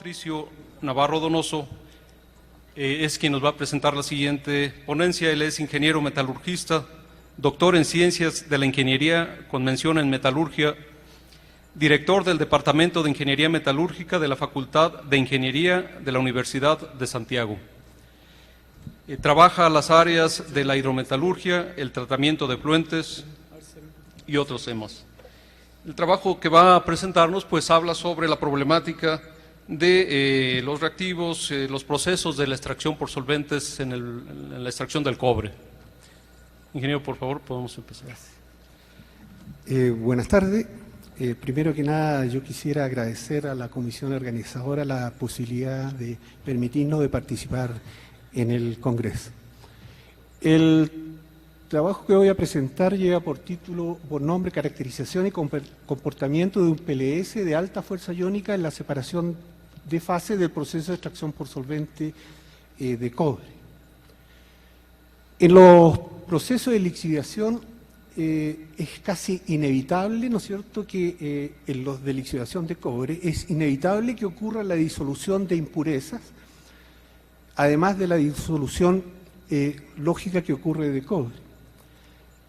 Mauricio Navarro Donoso es quien nos va a presentar la siguiente ponencia. Él es ingeniero metalurgista, doctor en Ciencias de la Ingeniería con mención en Metalurgia, director del Departamento de Ingeniería Metalúrgica de la Facultad de Ingeniería de la Universidad de Santiago. Trabaja las áreas de la hidrometalurgia, el tratamiento de efluentes y otros temas. El trabajo que va a presentarnos pues habla sobre la problemática de los reactivos, los procesos de la extracción por solventes en la extracción del cobre. Ingeniero, por favor, podemos empezar. Buenas tardes. Primero que nada, yo quisiera agradecer a la comisión organizadora la posibilidad de permitirnos de participar en el Congreso. El trabajo que voy a presentar lleva por nombre Caracterización y comportamiento de un PLS de alta fuerza iónica en la separación de fase del proceso de extracción por solvente de cobre. En los procesos de lixiviación es casi inevitable, ¿no es cierto?, que en los de lixiviación de cobre es inevitable que ocurra la disolución de impurezas, además de la disolución lógica que ocurre de cobre.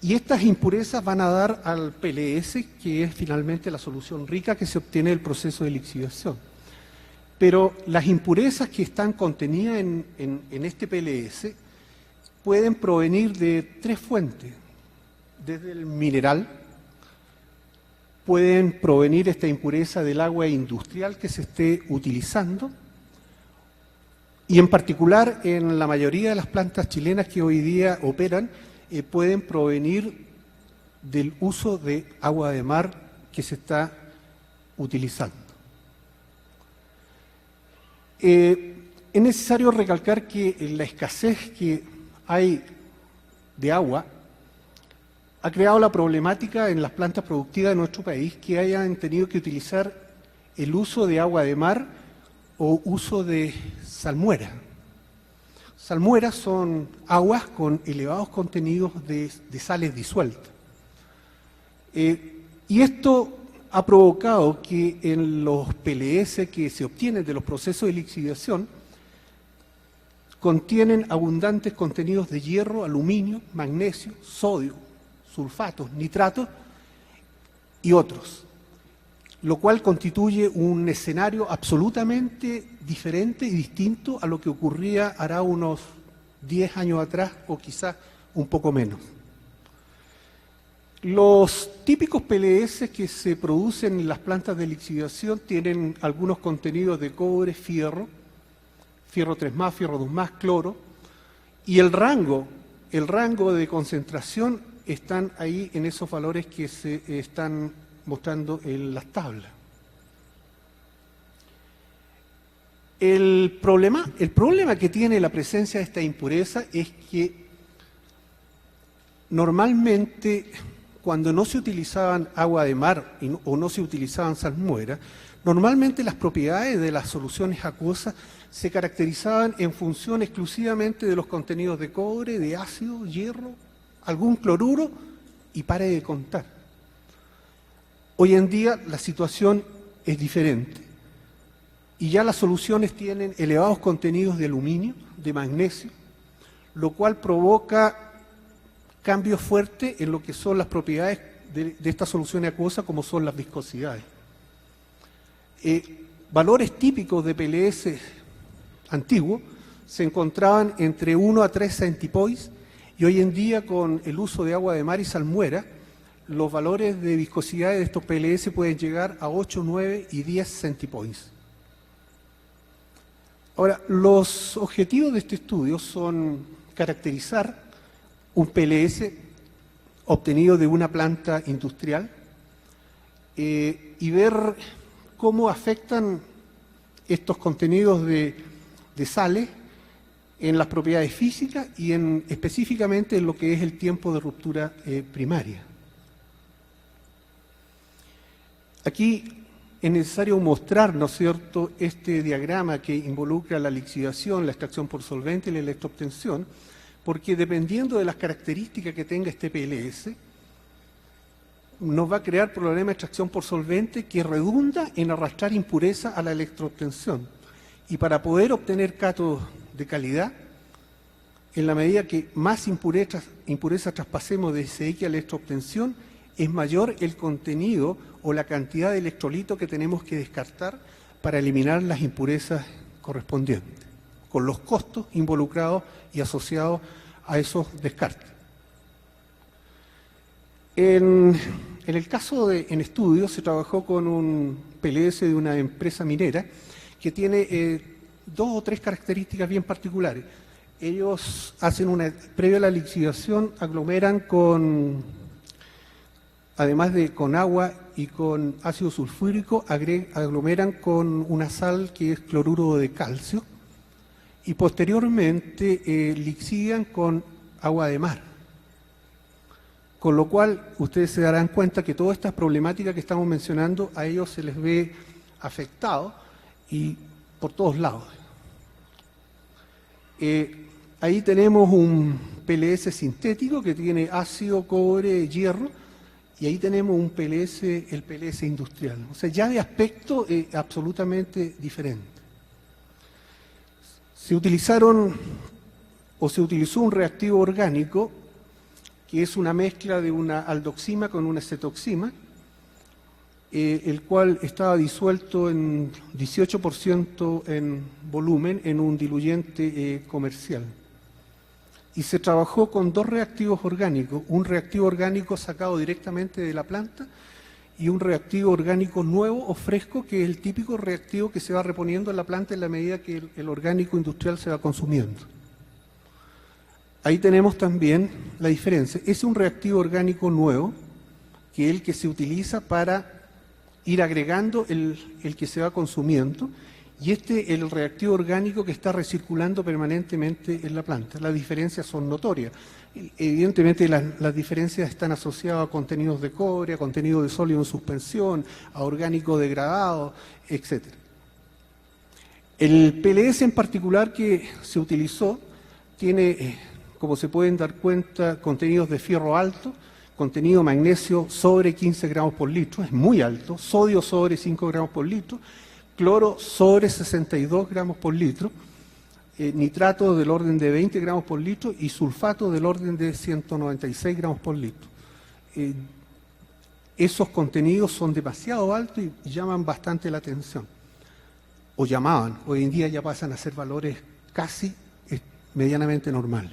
Y estas impurezas van a dar al PLS, que es finalmente la solución rica que se obtiene del proceso de lixiviación. Pero las impurezas que están contenidas en este PLS pueden provenir de tres fuentes. Desde el mineral, pueden provenir esta impureza del agua industrial que se esté utilizando, y en particular en la mayoría de las plantas chilenas que hoy día operan, pueden provenir del uso de agua de mar que se está utilizando. Es necesario recalcar que la escasez que hay de agua ha creado la problemática en las plantas productivas de nuestro país que hayan tenido que utilizar el uso de agua de mar o uso de salmuera. Salmueras son aguas con elevados contenidos de sales disueltas. Y esto ha provocado que en los PLS que se obtienen de los procesos de lixiviación contienen abundantes contenidos de hierro, aluminio, magnesio, sodio, sulfatos, nitratos y otros, lo cual constituye un escenario absolutamente diferente y distinto a lo que ocurría hará unos 10 años atrás o quizás un poco menos. Los típicos PLS que se producen en las plantas de lixiviación tienen algunos contenidos de cobre, fierro 3+, fierro 2+, cloro, y el rango de concentración están ahí en esos valores que se están mostrando en las tablas. El problema que tiene la presencia de esta impureza es que normalmente cuando no se utilizaban agua de mar o no se utilizaban salmuera, normalmente las propiedades de las soluciones acuosas se caracterizaban en función exclusivamente de los contenidos de cobre, de ácido, hierro, algún cloruro y pare de contar. Hoy en día la situación es diferente y ya las soluciones tienen elevados contenidos de aluminio, de magnesio, lo cual provoca cambios fuertes en lo que son las propiedades de estas soluciones acuosas, como son las viscosidades. Valores típicos de PLS antiguos se encontraban entre 1 a 3 centipoise y hoy en día con el uso de agua de mar y salmuera, los valores de viscosidad de estos PLS pueden llegar a 8, 9 y 10 centipoise. Ahora, los objetivos de este estudio son caracterizar un PLS obtenido de una planta industrial y ver cómo afectan estos contenidos de sales en las propiedades físicas y específicamente en lo que es el tiempo de ruptura primaria. Aquí es necesario mostrar, ¿no es cierto?, este diagrama que involucra la lixiviación, la extracción por solvente y la electroobtención, porque dependiendo de las características que tenga este PLS, nos va a crear problema de extracción por solvente que redunda en arrastrar impureza a la electroobtención. Y para poder obtener cátodos de calidad, en la medida que más impurezas traspasemos de SX a electroobtención, es mayor el contenido o la cantidad de electrolito que tenemos que descartar para eliminar las impurezas correspondientes, con los costos involucrados y asociados a esos descartes. En el caso en estudio se trabajó con un PLS de una empresa minera que tiene 2 o 3 características bien particulares. Ellos previo a la lixiviación, aglomeran además de con agua y con ácido sulfúrico, aglomeran con una sal que es cloruro de calcio y posteriormente lixivian con agua de mar. Con lo cual, ustedes se darán cuenta que todas estas problemáticas que estamos mencionando, a ellos se les ve afectado y por todos lados. Ahí tenemos un PLS sintético que tiene ácido, cobre, hierro, y ahí tenemos un PLS, el PLS industrial. O sea, ya de aspecto absolutamente diferente. Se utilizó un reactivo orgánico que es una mezcla de una aldoxima con una cetoxima, el cual estaba disuelto en 18% en volumen en un diluyente comercial. Y se trabajó con 2 reactivos orgánicos, un reactivo orgánico sacado directamente de la planta y un reactivo orgánico nuevo o fresco, que es el típico reactivo que se va reponiendo en la planta en la medida que el orgánico industrial se va consumiendo. Ahí tenemos también la diferencia. Es un reactivo orgánico nuevo, que es el que se utiliza para ir agregando el que se va consumiendo, y el reactivo orgánico que está recirculando permanentemente en la planta. Las diferencias son notorias. Evidentemente las diferencias están asociadas a contenidos de cobre, a contenidos de sólido en suspensión, a orgánico degradado, etc. El PLS en particular que se utilizó tiene, como se pueden dar cuenta, contenidos de fierro alto, contenido de magnesio sobre 15 gramos por litro, es muy alto, sodio sobre 5 gramos por litro, cloro sobre 62 gramos por litro, nitrato del orden de 20 gramos por litro y sulfato del orden de 196 gramos por litro. Esos contenidos son demasiado altos y llaman bastante la atención, o llamaban, hoy en día ya pasan a ser valores casi medianamente normales.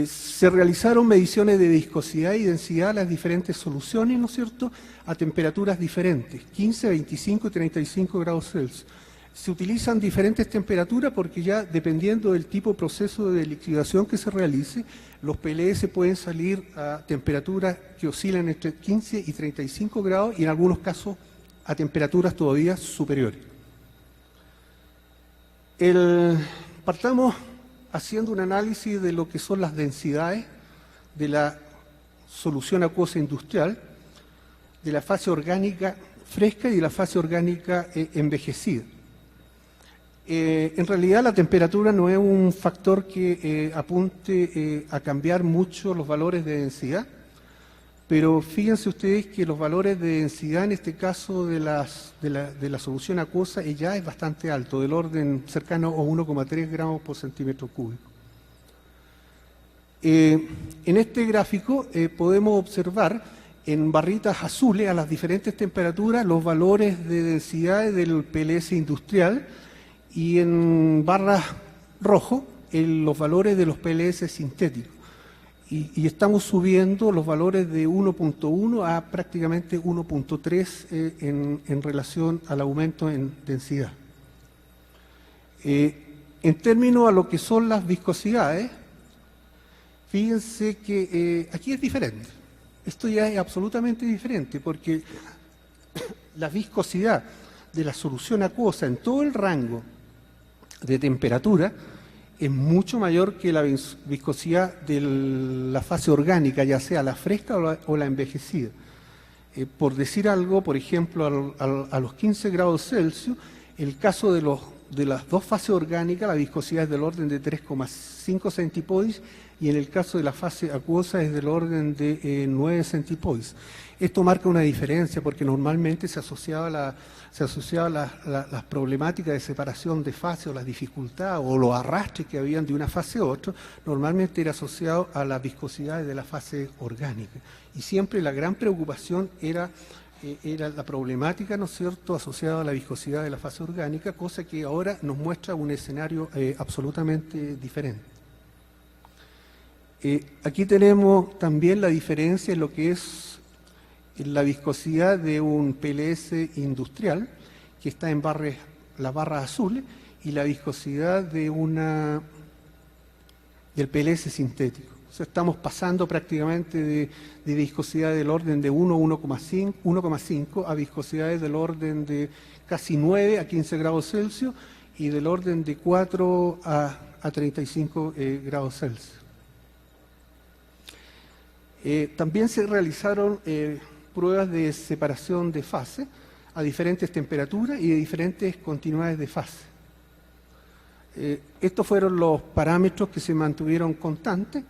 Se realizaron mediciones de viscosidad y densidad de las diferentes soluciones, ¿no es cierto?, a temperaturas diferentes, 15, 25 y 35 grados Celsius. Se utilizan diferentes temperaturas porque ya dependiendo del tipo de proceso de lixiviación que se realice, los PLS pueden salir a temperaturas que oscilan entre 15 y 35 grados y en algunos casos a temperaturas todavía superiores. Partamos haciendo un análisis de lo que son las densidades de la solución acuosa industrial, de la fase orgánica fresca y de la fase orgánica envejecida. En realidad la temperatura no es un factor que apunte a cambiar mucho los valores de densidad, pero fíjense ustedes que los valores de densidad en este caso de la solución acuosa ya es bastante alto, del orden cercano a 1,3 gramos por centímetro cúbico. En este gráfico podemos observar en barritas azules a las diferentes temperaturas los valores de densidad del PLS industrial y en barras rojo los valores de los PLS sintéticos. Y estamos subiendo los valores de 1.1 a prácticamente 1.3 en relación al aumento en densidad. En términos a lo que son las viscosidades, fíjense que aquí es diferente. Esto ya es absolutamente diferente porque la viscosidad de la solución acuosa en todo el rango de temperatura es mucho mayor que la viscosidad de la fase orgánica, ya sea la fresca o la envejecida. Por decir algo, por ejemplo, a los 15 grados Celsius, el caso de los de las dos fases orgánicas, la viscosidad es del orden de 3,5 centipoise y en el caso de la fase acuosa es del orden de 9 centipoise. Esto marca una diferencia porque normalmente se asociaba las problemáticas de separación de fase o las dificultades o los arrastres que habían de una fase a otra, normalmente era asociado a las viscosidades de la fase orgánica. Y siempre la gran preocupación era la problemática, ¿no es cierto?, asociada a la viscosidad de la fase orgánica, cosa que ahora nos muestra un escenario absolutamente diferente. Aquí tenemos también la diferencia en lo que es la viscosidad de un PLS industrial, que está en las barras azules, y la viscosidad del PLS sintético. O sea, estamos pasando prácticamente de viscosidad del orden de 1,5 a viscosidades del orden de casi 9 a 15 grados Celsius y del orden de 4 a 35 grados Celsius. También se realizaron pruebas de separación de fase a diferentes temperaturas y de diferentes continuidades de fase. Estos fueron los parámetros que se mantuvieron constantes.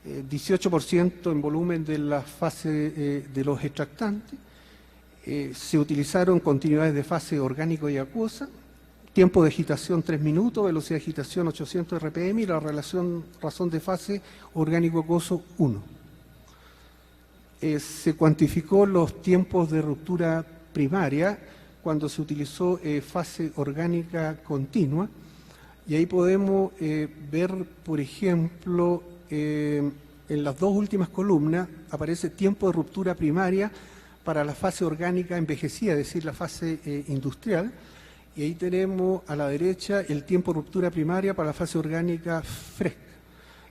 18% en volumen de la fase de los extractantes. Se utilizaron continuidades de fase orgánico y acuosa. Tiempo de agitación 3 minutos, velocidad de agitación 800 RPM y la razón de fase orgánico-acuoso 1. Se cuantificó los tiempos de ruptura primaria cuando se utilizó fase orgánica continua y ahí podemos ver, por ejemplo, en las dos últimas columnas aparece tiempo de ruptura primaria para la fase orgánica envejecida, es decir, la fase industrial, y ahí tenemos a la derecha el tiempo de ruptura primaria para la fase orgánica fresca.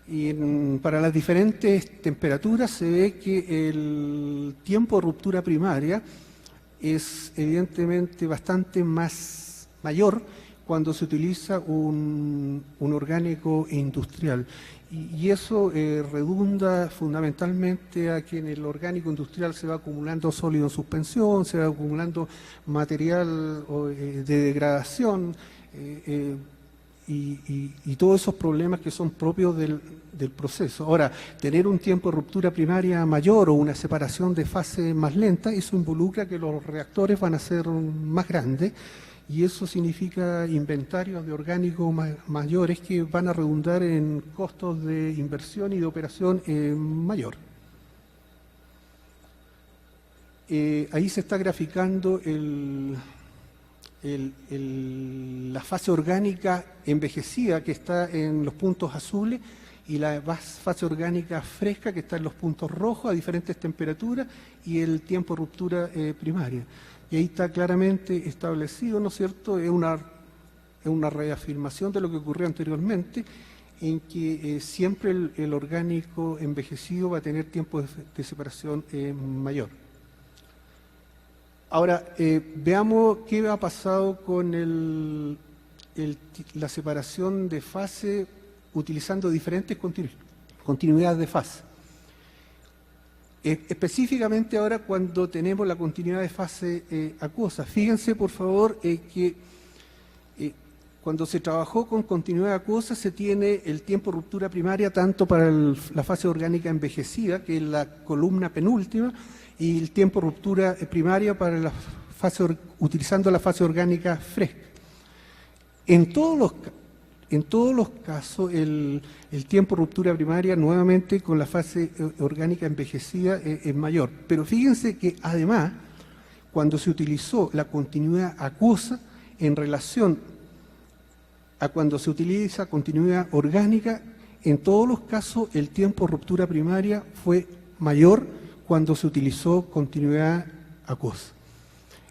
Y para las diferentes temperaturas se ve que el tiempo de ruptura primaria es evidentemente bastante mayor cuando se utiliza un orgánico industrial. Y eso redunda fundamentalmente a que en el orgánico industrial se va acumulando sólido en suspensión, se va acumulando material de degradación y todos esos problemas que son propios del proceso. Ahora, tener un tiempo de ruptura primaria mayor o una separación de fase más lenta, eso involucra que los reactores van a ser más grandes y eso significa inventarios de orgánicos mayores que van a redundar en costos de inversión y de operación mayor. Ahí se está graficando la fase orgánica envejecida que está en los puntos azules y la fase orgánica fresca que está en los puntos rojos a diferentes temperaturas y el tiempo de ruptura primaria. Y ahí está claramente establecido, ¿no es cierto?, es una reafirmación de lo que ocurrió anteriormente, en que siempre el orgánico envejecido va a tener tiempo de separación mayor. Ahora, veamos qué ha pasado con la separación de fase utilizando diferentes continuidades de fase. Específicamente ahora cuando tenemos la continuidad de fase acuosa. Fíjense, por favor, que cuando se trabajó con continuidad acuosa se tiene el tiempo de ruptura primaria tanto para la fase orgánica envejecida, que es la columna penúltima, y el tiempo de ruptura primaria para la fase utilizando la fase orgánica fresca. En todos los casos, el tiempo de ruptura primaria, nuevamente con la fase orgánica envejecida, es mayor. Pero fíjense que además, cuando se utilizó la continuidad acuosa en relación a cuando se utiliza continuidad orgánica, en todos los casos el tiempo de ruptura primaria fue mayor cuando se utilizó continuidad acuosa,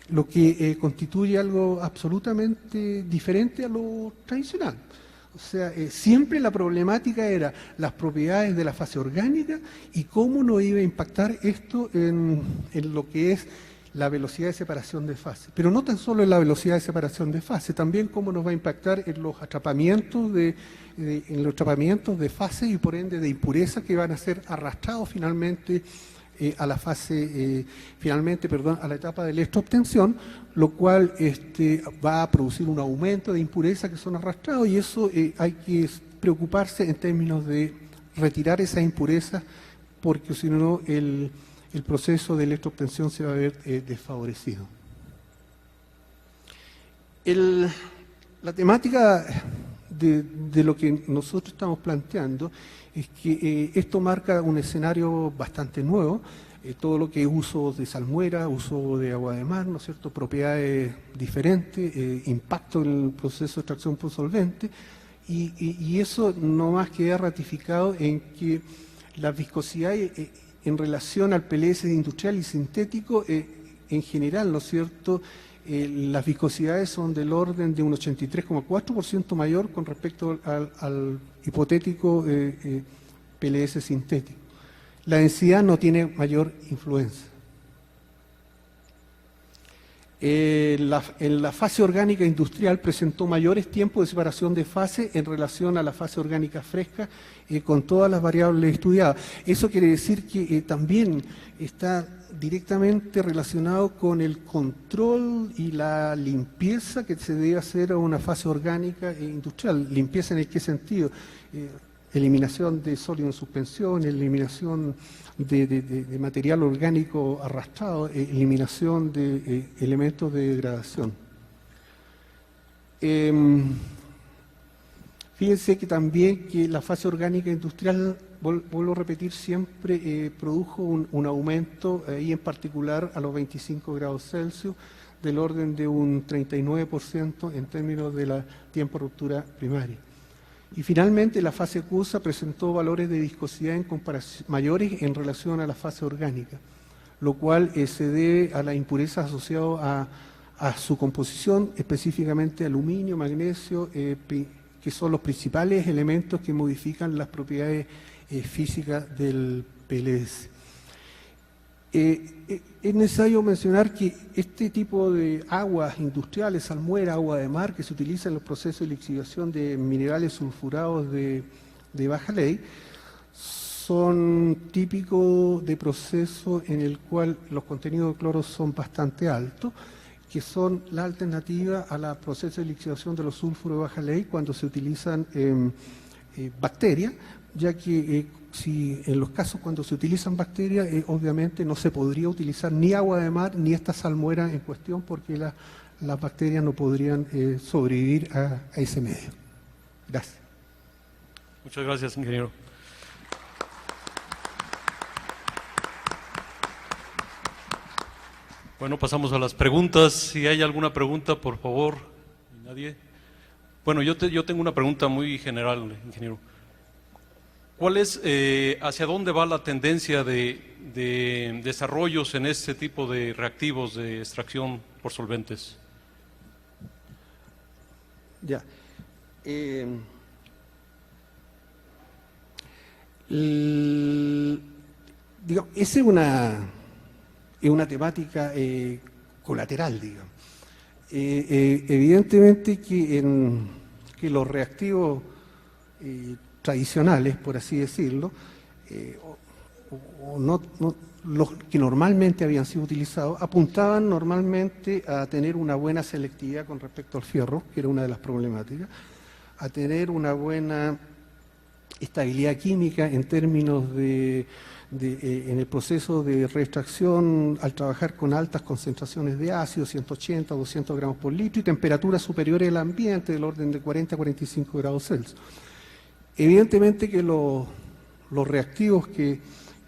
lo que constituye algo absolutamente diferente a lo tradicional. O sea, siempre la problemática era las propiedades de la fase orgánica y cómo nos iba a impactar esto en lo que es la velocidad de separación de fase. Pero no tan solo en la velocidad de separación de fase, también cómo nos va a impactar en los atrapamientos de fase y por ende de impurezas que van a ser arrastrados finalmente a la fase, finalmente, perdón, a la etapa de electroobtención, lo cual va a producir un aumento de impurezas que son arrastrados, y eso hay que preocuparse en términos de retirar esas impurezas, porque si no el proceso de electroobtención se va a ver desfavorecido. La temática de lo que nosotros estamos planteando es que esto marca un escenario bastante nuevo, todo lo que es uso de salmuera, uso de agua de mar, ¿no es cierto?, propiedades diferentes, impacto en el proceso de extracción por solvente, y eso no más queda ratificado en que la viscosidad en relación al PLS industrial y sintético, en general, ¿no es cierto?, las viscosidades son del orden de un 83,4% mayor con respecto al hipotético PLS sintético. La densidad no tiene mayor influencia. En la fase orgánica industrial presentó mayores tiempos de separación de fase en relación a la fase orgánica fresca, con todas las variables estudiadas. Eso quiere decir que también está directamente relacionado con el control y la limpieza que se debe hacer a una fase orgánica industrial. ¿Limpieza en qué sentido? Eliminación de sólido en suspensión, eliminación de material orgánico arrastrado, eliminación de elementos de degradación. Fíjense que también que la fase orgánica industrial, vuelvo a repetir, siempre produjo un aumento, y en particular a los 25 grados Celsius, del orden de un 39% en términos de la tiempo de ruptura primaria. Y finalmente la fase acuosa presentó valores de viscosidad mayores en relación a la fase orgánica, lo cual se debe a las impurezas asociadas a su composición, específicamente aluminio, magnesio, que son los principales elementos que modifican las propiedades físicas del PLS. Es necesario mencionar que este tipo de aguas industriales, salmuera, agua de mar, que se utiliza en los procesos de lixiviación de minerales sulfurados de baja ley, son típicos de procesos en el cual los contenidos de cloro son bastante altos, que son la alternativa a los procesos de lixiviación de los sulfuros de baja ley cuando se utilizan bacterias, ya que si en los casos cuando se utilizan bacterias, obviamente no se podría utilizar ni agua de mar ni esta salmuera en cuestión, porque las bacterias no podrían sobrevivir a ese medio. Gracias. Muchas gracias, ingeniero. Bueno, pasamos a las preguntas. Si hay alguna pregunta, por favor. ¿Nadie? Bueno, yo tengo una pregunta muy general, ingeniero. ¿Cuál es, hacia dónde va la tendencia de desarrollos en este tipo de reactivos de extracción por solventes? Ya. Digamos, esa es una temática colateral, digamos. Evidentemente que los reactivos tradicionales, por así decirlo, los que normalmente habían sido utilizados, apuntaban normalmente a tener una buena selectividad con respecto al fierro, que era una de las problemáticas, a tener una buena estabilidad química en términos en el proceso de reextracción al trabajar con altas concentraciones de ácido, 180 o 200 gramos por litro, y temperaturas superiores al ambiente del orden de 40 a 45 grados Celsius. Evidentemente que los reactivos que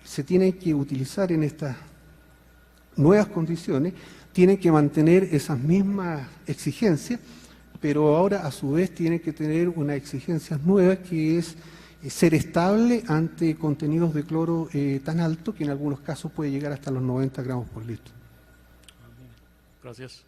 se tienen que utilizar en estas nuevas condiciones tienen que mantener esas mismas exigencias, pero ahora a su vez tienen que tener una exigencia nueva, que es ser estable ante contenidos de cloro tan altos que en algunos casos puede llegar hasta los 90 gramos por litro. Gracias.